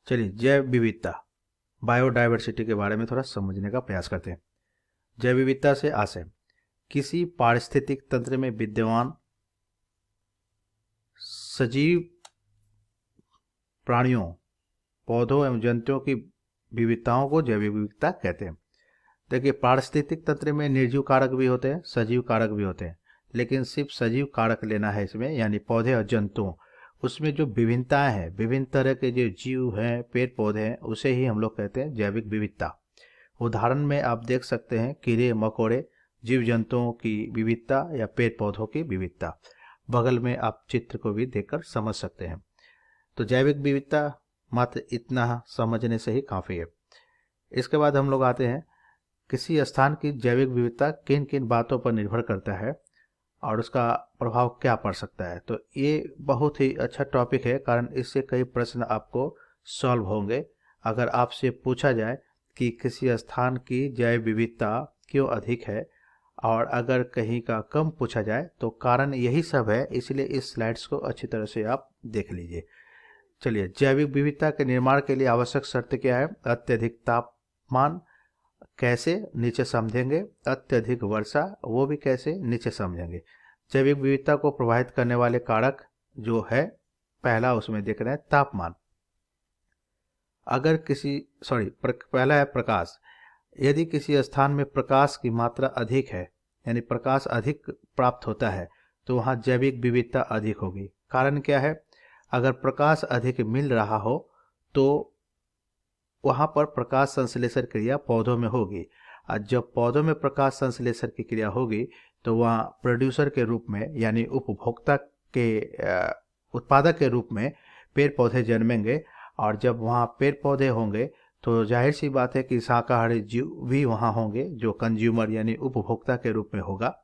चलिए, जैव विविधता, बायोडायवर्सिटी के बारे में थोड़ा समझने का प्रयास करते हैं। जैव विविधता से आशय किसी पारिस्थितिक तंत्र में विद्यमान सजीव प्राणियों, पौधों एवं जंतुओं की विविधताओं को जैव विविधता कहते हैं। देखिए, पारिस्थितिक तंत्र में निर्जीव कारक भी होते हैं, सजीव कारक भी होते हैं, लेकिन सिर्फ सजीव कारक लेना है इसमें, यानी पौधे और जंतुओं। उसमें जो विभिन्नताएं हैं, विभिन्न तरह के जो जीव हैं, पेड़ पौधे हैं, उसे ही हम लोग कहते हैं जैविक विविधता। उदाहरण में आप देख सकते हैं कीड़े मकोड़े, जीव जंतुओं की विविधता या पेड़ पौधों की विविधता। बगल में आप चित्र को भी देखकर समझ सकते हैं। तो जैविक विविधता मात्र इतना समझने से ही काफ़ी है। इसके बाद हम लोग आते हैं, किसी स्थान की जैविक विविधता किन किन बातों पर निर्भर करता है और उसका प्रभाव क्या पड़ सकता है। तो ये बहुत ही अच्छा टॉपिक है, कारण इससे कई प्रश्न आपको सॉल्व होंगे। अगर आपसे पूछा जाए कि किसी स्थान की जैव विविधता क्यों अधिक है और अगर कहीं का कम पूछा जाए, तो कारण यही सब है। इसलिए इस स्लाइड्स को अच्छी तरह से आप देख लीजिए। चलिए, जैविक विविधता के निर्माण के लिए आवश्यक शर्त क्या है? अत्यधिक तापमान, कैसे, नीचे समझेंगे। अत्यधिक वर्षा, वो भी कैसे, नीचे समझेंगे। जैविक विविधता को प्रभावित करने वाले कारक जो है, पहला उसमें देख रहे हैं तापमान। अगर किसी पहला है प्रकाश। यदि किसी स्थान में प्रकाश की मात्रा अधिक है, यानी प्रकाश अधिक प्राप्त होता है, तो वहाँ जैविक विविधता अधिक होगी। कारण क्या है? अगर प्रकाश अधिक मिल रहा हो तो वहाँ पर प्रकाश संश्लेषण क्रिया पौधों में होगी, और जब पौधों में प्रकाश संश्लेषण की क्रिया होगी तो वहाँ प्रोड्यूसर के रूप में, यानी उपभोक्ता के उत्पादक के रूप में पेड़ पौधे जन्मेंगे। और जब वहाँ पेड़ पौधे होंगे तो जाहिर सी बात है कि शाकाहारी जीव भी वहाँ होंगे, जो कंज्यूमर यानी उपभोक्ता के रूप में होगा।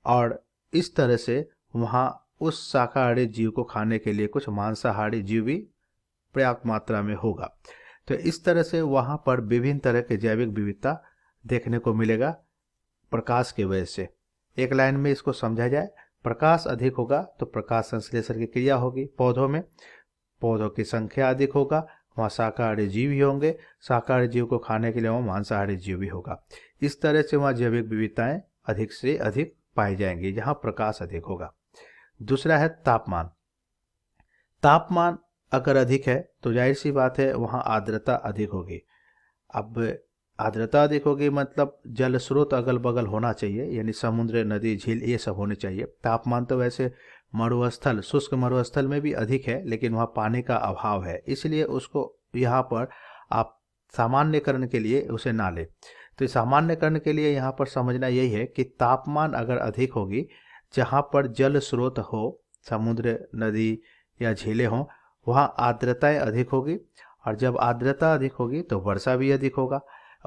और इस तरह से वहाँ उस शाकाहारी जीव को खाने के लिए कुछ मांसाहारी जीव भी पर्याप्त मात्रा में होगा। तो इस तरह से वहाँ पर विभिन्न तरह के जैविक विविधता देखने को मिलेगा प्रकाश की वजह से। एक लाइन में इसको समझा जाए, प्रकाश अधिक होगा तो प्रकाश संश्लेषण की क्रिया होगी पौधों में, पौधों की संख्या अधिक होगा, वहाँ शाकाहारी जीव ही होंगे, शाकाहारी जीव को खाने के लिए वहाँ मांसाहारी जीव भी होगा। इस तरह से वहाँ जैविक विविधताएं अधिक से अधिक पाई जाएंगी जहाँ प्रकाश अधिक होगा। दूसरा है तापमान। तापमान अगर अधिक है तो जाहिर सी बात है वहाँ आर्द्रता अधिक होगी। अब आर्द्रता अधिक होगी मतलब जल स्रोत अगल बगल होना चाहिए, यानी समुद्र, नदी, झील, ये सब होने चाहिए। तापमान तो वैसे मरुस्थल, शुष्क मरुस्थल में भी अधिक है, लेकिन वहाँ पानी का अभाव है, इसलिए उसको यहाँ पर आप सामान्यकरण के लिए उसे ना लें। तो सामान्यकरण के लिए यहाँ पर समझना यही है कि तापमान अगर अधिक होगी, जहाँ पर जल स्रोत हो, समुद्र, नदी या झीलें हों, वहाँ आर्द्रताएं अधिक होगी। और जब आर्द्रता अधिक होगी तो वर्षा भी अधिक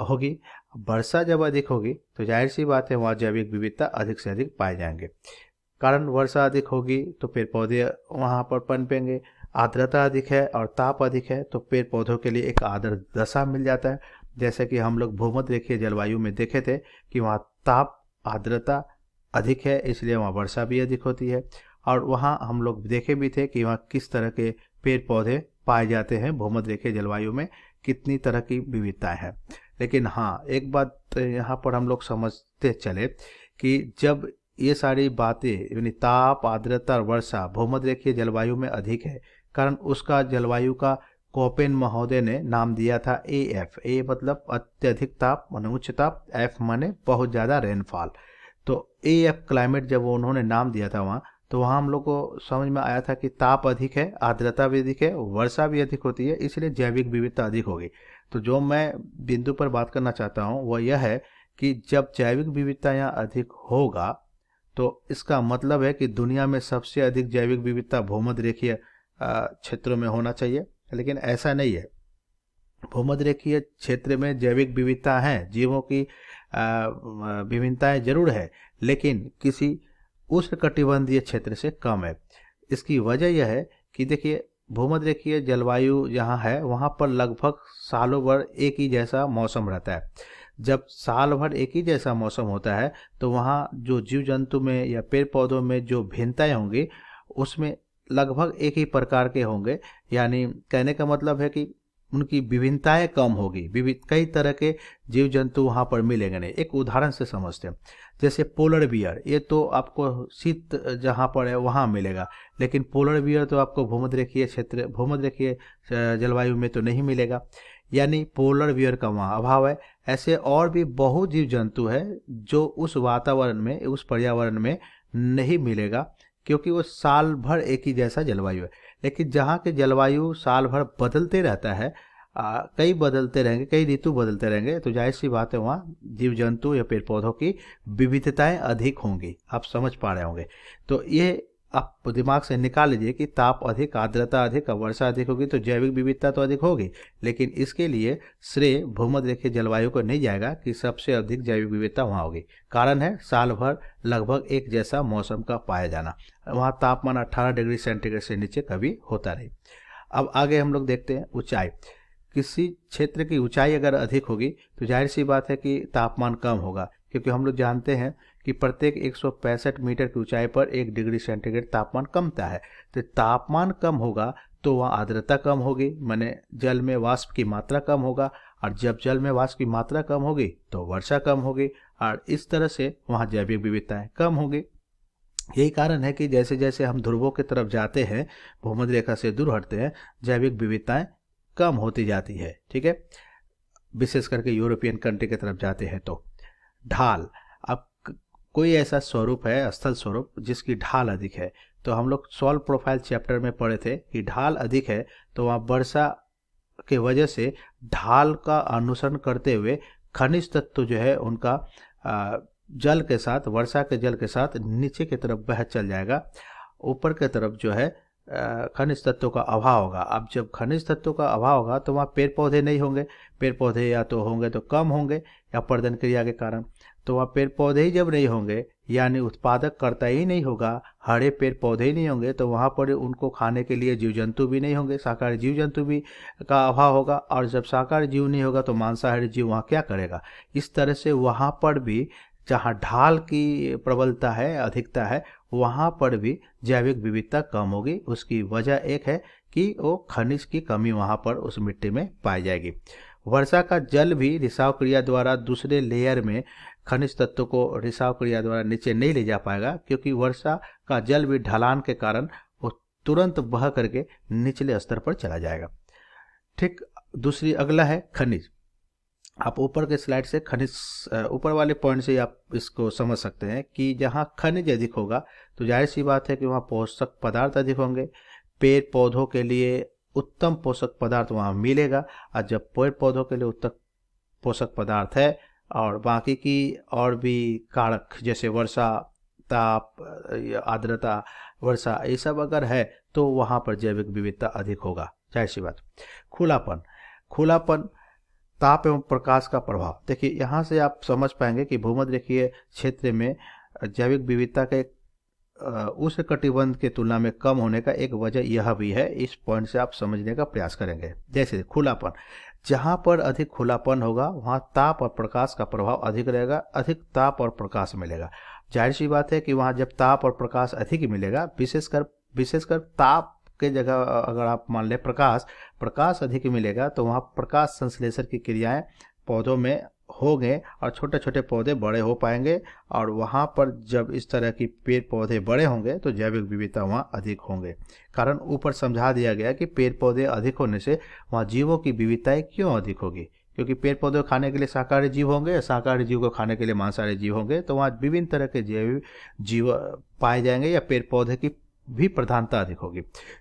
होगी। वर्षा जब अधिक होगी तो जाहिर सी बात है वहाँ जैविक विविधता अधिक से अधिक पाए जाएंगे। कारण वर्षा अधिक होगी तो पेड़ पौधे वहाँ पर पनपेंगे। आर्द्रता अधिक है और ताप अधिक है तो पेड़ पौधों के लिए एक आदर्श दशा मिल जाता है। जैसे कि हम लोग भूमध्य रेखीय जलवायु में देखे थे कि वहाँ ताप, आर्द्रता अधिक है, इसलिए वहाँ वर्षा भी अधिक होती है। और वहाँ हम लोग देखे भी थे कि वहाँ किस तरह के पेड़ पौधे पाए जाते हैं, भूमध्य रेखीय जलवायु में कितनी तरह की विविधताएं हैं। लेकिन हाँ, एक बात यहाँ पर हम लोग समझते चले कि जब ये सारी बातें यानी ताप, आर्द्रता और वर्षा भूमध्य रेखीय जलवायु में अधिक है, कारण उसका जलवायु का कोपेन महोदय ने नाम दिया था AF। ए मतलब अत्यधिक ताप माने उच्च ताप, F माने बहुत ज़्यादा रेनफॉल। तो AF क्लाइमेट जब उन्होंने नाम दिया था वहाँ, तो वहाँ हम लोग को समझ में आया था कि ताप अधिक है, आर्द्रता भी अधिक है, वर्षा भी अधिक होती है, इसलिए जैविक विविधता अधिक होगी। तो जो मैं बिंदु पर बात करना चाहता हूँ वो यह है कि जब जैविक विविधता यहाँ अधिक होगा तो इसका मतलब है कि दुनिया में सबसे अधिक जैविक विविधता भूमध्य रेखीय क्षेत्रों में होना चाहिए, लेकिन ऐसा नहीं है। भूमध्य रेखीय क्षेत्र में जैविक विविधता है, जीवों की विभिन्नताएं जरूर है, लेकिन किसी उष्णकटिबंधीय क्षेत्र से कम है। इसकी वजह यह है कि देखिए, भूमध्य रेखीय जलवायु जहाँ है वहाँ पर लगभग सालों भर एक ही जैसा मौसम रहता है। जब साल भर एक ही जैसा मौसम होता है तो वहाँ जो जीव जंतु में या पेड़ पौधों में जो भिन्नताएं होंगी उसमें लगभग एक ही प्रकार के होंगे, यानी कहने का मतलब है कि उनकी विभिन्नताएं कम होगी, विविध कई तरह के जीव जंतु वहाँ पर मिलेंगे नहीं। एक उदाहरण से समझते हैं, जैसे पोलर बियर, ये तो आपको शीत जहाँ पर है वहाँ मिलेगा, लेकिन पोलर बियर तो आपको भूमध्यरेखीय क्षेत्र, भूमध्यरेखीय जलवायु में तो नहीं मिलेगा, यानी पोलर बियर का वहाँ अभाव है। ऐसे और भी बहुत जीव जंतु है जो उस वातावरण में, उस पर्यावरण में नहीं मिलेगा, क्योंकि वो साल भर एक ही जैसा जलवायु है। लेकिन जहाँ के जलवायु साल भर बदलते रहता है, कई बदलते रहेंगे, कई ऋतु बदलते रहेंगे, तो जाहिर सी बात है वहाँ जीव जंतु या पेड़ पौधों की विविधताएं अधिक होंगी। आप समझ पा रहे होंगे। तो ये आप दिमाग से निकाल लीजिए कि ताप अधिक, आर्द्रता अधिक, वर्षा अधिक होगी तो जैविक विविधता तो अधिक होगी, लेकिन इसके लिए श्रेय भूमध्यरेखीय जलवायु को नहीं जाएगा कि सबसे अधिक जैविक विविधता वहाँ होगी। कारण है साल भर लगभग एक जैसा मौसम का पाया जाना। वहाँ तापमान 18 डिग्री सेंटीग्रेड से नीचे कभी होता नहीं। अब आगे हम लोग देखते हैं ऊंचाई। किसी क्षेत्र की ऊंचाई अगर अधिक होगी तो जाहिर सी बात है कि तापमान कम होगा, क्योंकि हम लोग जानते हैं कि प्रत्येक 165 मीटर की ऊंचाई पर 1 डिग्री सेंटीग्रेड तापमान कमता है। तो तापमान कम होगा तो वहाँ आर्द्रता कम होगी, माने जल में वाष्प की मात्रा कम होगा, और जब जल में वाष्प की मात्रा कम होगी तो वर्षा कम होगी, और इस तरह से वहाँ जैविक विविधताएं कम होगी। यही कारण है कि जैसे जैसे हम ध्रुवों की तरफ जाते हैं, भूमध्य रेखा से दूर हटते हैं, जैविक विविधताएं कम होती जाती है। ठीक है, विशेष करके यूरोपियन कंट्री की तरफ जाते हैं तो। ढाल, अब कोई ऐसा स्वरूप है, स्थल स्वरूप, जिसकी ढाल अधिक है, तो हम लोग सॉइल प्रोफाइल चैप्टर में पढ़े थे कि ढाल अधिक है तो वहाँ वर्षा के वजह से ढाल का अनुसरण करते हुए खनिज तत्व जो है उनका जल के साथ, वर्षा के जल के साथ नीचे की तरफ बह चल जाएगा, ऊपर की तरफ जो है खनिज तत्वों का अभाव होगा। अब जब खनिज तत्वों का अभाव होगा तो वहाँ पेड़ पौधे नहीं होंगे, पेड़ पौधे या तो होंगे तो कम होंगे या प्रजनन क्रिया के कारण, तो वहाँ पेड़ पौधे ही जब नहीं होंगे, यानी उत्पादक करता ही नहीं होगा, हरे पेड़ पौधे ही नहीं होंगे, तो वहाँ पर उनको खाने के लिए जीव जंतु भी नहीं होंगे, शाकाहारी जीव जंतु भी का अभाव होगा, और जब शाकाहारी जीव नहीं होगा तो मांसाहारी जीव वहाँ क्या करेगा। इस तरह से वहाँ पर भी जहाँ ढाल की प्रबलता है, अधिकता है, वहाँ पर भी जैविक विविधता कम होगी। उसकी वजह एक है कि वो खनिज की कमी वहाँ पर उस मिट्टी में पाई जाएगी। वर्षा का जल भी रिसाव क्रिया द्वारा दूसरे लेयर में खनिज तत्वों को रिसाव क्रिया द्वारा नीचे नहीं ले जा पाएगा, क्योंकि वर्षा का जल भी ढलान के कारण वो तुरंत बह करके निचले स्तर पर चला जाएगा। ठीक, दूसरी अगला है खनिज। आप ऊपर के स्लाइड से खनिज, ऊपर वाले पॉइंट से आप इसको समझ सकते हैं कि जहाँ खनिज अधिक होगा तो जाहिर सी बात है कि वहाँ पोषक पदार्थ अधिक होंगे, पेड़ पौधों के लिए उत्तम पोषक पदार्थ वहाँ मिलेगा, और जब पेड़ पौधों के लिए उत्तम पोषक पदार्थ है और बाकी की और भी कारक जैसे वर्षा, ताप, आर्द्रता, वर्षा, ये सब अगर है तो वहाँ पर जैविक विविधता अधिक होगा, जाहिर सी बात। खुलापन, खुलापन, ताप एवं प्रकाश का प्रभाव। देखिए यहाँ से आप समझ पाएंगे कि भूमध्यरेखीय क्षेत्र में जैविक विविधता के उष्ण कटिबंध के तुलना में कम होने का एक वजह यह भी है। इस पॉइंट से आप समझने का प्रयास करेंगे। जैसे खुलापन, जहाँ पर अधिक खुलापन होगा वहाँ ताप और प्रकाश का प्रभाव अधिक रहेगा, अधिक ताप और प्रकाश मिलेगा। जाहिर सी बात है कि वहाँ जब ताप और प्रकाश अधिक मिलेगा, विशेषकर ताप के जगह अगर आप मान लें प्रकाश अधिक मिलेगा, तो वहाँ प्रकाश संश्लेषण की क्रियाएं पौधों में होंगे और छोटे छोटे पौधे बड़े हो पाएंगे, और वहाँ पर जब इस तरह की पेड़ पौधे बड़े होंगे तो जैविक विविधता वहाँ अधिक होंगे। कारण ऊपर समझा दिया गया कि पेड़ पौधे अधिक होने से वहाँ जीवों की विविधताएं क्यों अधिक होगी, क्योंकि पेड़ पौधे खाने के लिए शाकाहारी जीव होंगे या शाकाहारी जीव को खाने के लिए मांसाहारी जीव होंगे, तो वहाँ विभिन्न तरह के जैविक जीव पाए जाएंगे या पेड़ पौधे की भी प्रधानता अधिक होगी।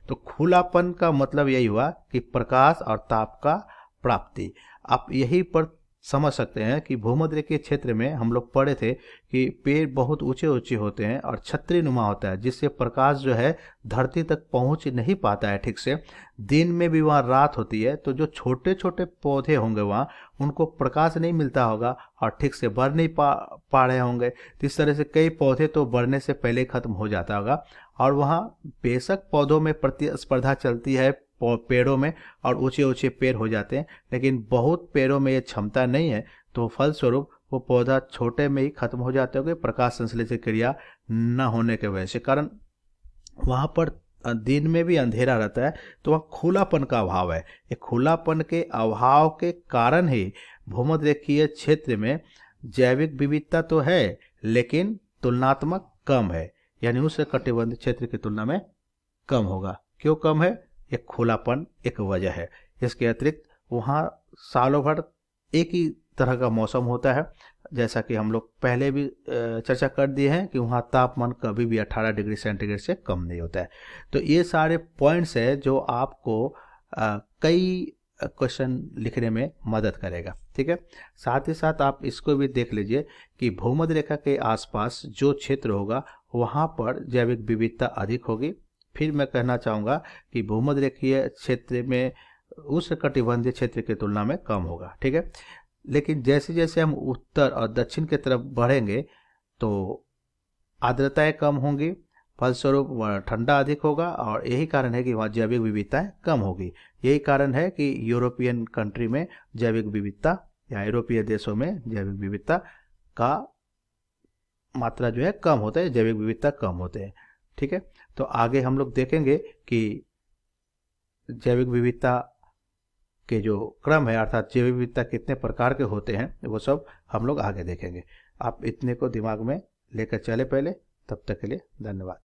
तो खुलापन का मतलब यही हुआ कि प्रकाश और ताप का प्राप्ति। आप यही पर समझ सकते हैं कि भूमध्यरेखीय क्षेत्र में हम लोग पढ़े थे कि पेड़ बहुत ऊंचे ऊंचे होते हैं और छतरी नुमा होता है, जिससे प्रकाश जो है धरती तक पहुंच नहीं पाता है ठीक से। दिन में भी वहाँ रात होती है, तो जो छोटे छोटे पौधे होंगे वहाँ उनको प्रकाश नहीं मिलता होगा और ठीक से बढ़ नहीं पा रहे होंगे। तो इस तरह से कई पौधे तो बढ़ने से पहले खत्म हो जाता होगा, और वहाँ बेशक पौधों में प्रतिस्पर्धा चलती है पेड़ों में और ऊंचे ऊंचे पेड़ हो जाते हैं, लेकिन बहुत पेड़ों में ये क्षमता नहीं है, तो फलस्वरूप वो पौधा छोटे में ही खत्म हो जाते होंगे प्रकाश संश्लेषण क्रिया न होने के वजह से। कारण वहाँ पर दिन में भी अंधेरा रहता है, तो वहाँ खुलापन का अभाव है। ये खुलापन के अभाव के कारण ही भूमध्यरेखीय क्षेत्र में जैविक विविधता तो है लेकिन तुलनात्मक कम है, यानी उष्णकटिबंधीय क्षेत्र की तुलना में कम होगा। क्यों कम है? ये खुलापन एक वजह है। इसके अतिरिक्त वहाँ सालों भर एक ही तरह का मौसम होता है, जैसा कि हम लोग पहले भी चर्चा कर दिए हैं कि वहाँ तापमान कभी भी 18 डिग्री सेंटीग्रेड से कम नहीं होता है। तो ये सारे पॉइंट्स है जो आपको कई क्वेश्चन लिखने में मदद करेगा। ठीक है, साथ ही साथ आप इसको भी देख लीजिए कि भूमध्य रेखा के आसपास जो क्षेत्र होगा वहाँ पर जैविक विविधता अधिक होगी। फिर मैं कहना चाहूँगा कि भूमध्य रेखीय क्षेत्र में उष्णकटिबंधीय क्षेत्र की तुलना में कम होगा। ठीक है, लेकिन जैसे जैसे हम उत्तर और दक्षिण की तरफ बढ़ेंगे तो आर्द्रताएं कम होंगी, फलस्वरूप वह ठंडा अधिक होगा और यही कारण है कि वहाँ जैविक विविधताएं कम होगी। यही कारण है कि यूरोपियन कंट्री में जैविक विविधता या यूरोपीय देशों में जैविक विविधता का मात्रा जो है कम होता है, जैविक विविधता कम होते हैं। ठीक है, तो आगे हम लोग देखेंगे कि जैविक विविधता के जो क्रम है अर्थात जैव विविधता कितने प्रकार के होते हैं वो सब हम लोग आगे देखेंगे। आप इतने को दिमाग में लेकर चले पहले। तब तक के लिए धन्यवाद।